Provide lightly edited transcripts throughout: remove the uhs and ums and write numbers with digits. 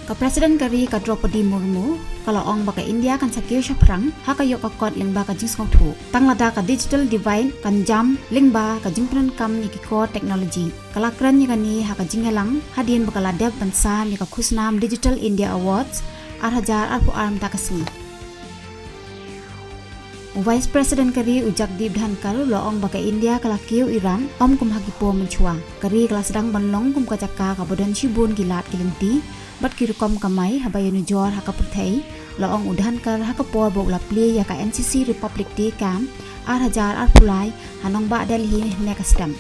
Ka Presiden Kari ka Draupadi Murmu kalau ong baka India kan sakil syaprang haka yok ka kot lingba ka jings ngau thu tang lada ka digital divide kan jam lingba ka jingpran kam ni ki core technology kalakran ni kani haka jingalang hadien baka ladap bansa ni ka khusnam Digital India Awards 2024 takasni. Vice President Kari ujak dip dhankar lo ong baka India kalakiu Iran om kum hakipo menchua Kari kala sedang banlong kum kacaka ka bodan shibun gilat kilenti bat kirukom kamai habayanu jor haka perthai lo ong udhankar haka por bok lapli ya ka NCC Republic Day kam 2024 hanong ba Delhi ne kastam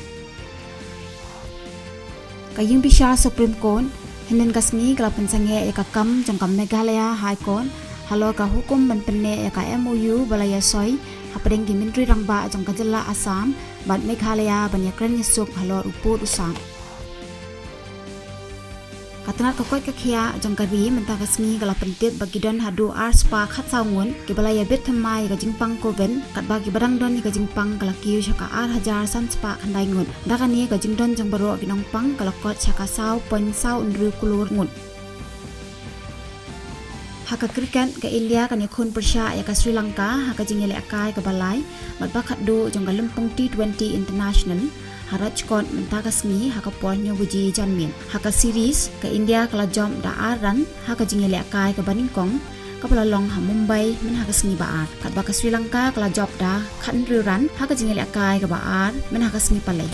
kayung bisha Supreme Court henen kasni kala pensange ya ka kam jangkam Meghalaya High Court halo ka hukum menpene ya ka MOU balaya soy hapadeng ki menteri rangba jang kajala Assam bat Meghalaya banyakran nyesuk halo uput usang Katanat kakoi kakia jang Kari mentah kasmi kala pentit bagi don hadu spa khat saungun ke balaya bet thamai ka jingpang koven kat bagi barang don ni ka jingpang kala kiu shaka hajar san spa khandai ngun dakani ka jingdon jang baro ki nongpang kala kot shaka sau pon sau undru kulur ngun haka kriket ke India kan yakun persya ya ka Sri Lanka haka jingele akai ke balai mat bakat do jang galempong T20 International haraj kon mentakasmi haka pornya wuji janmin haka series ke India kala jom da aran haka jingele akai ke Baningkong kapala long ha Mumbai men haka sngi baar kat baka Sri Lanka kala job da khan ruran haka jingele akai ke baar men haka sngi palai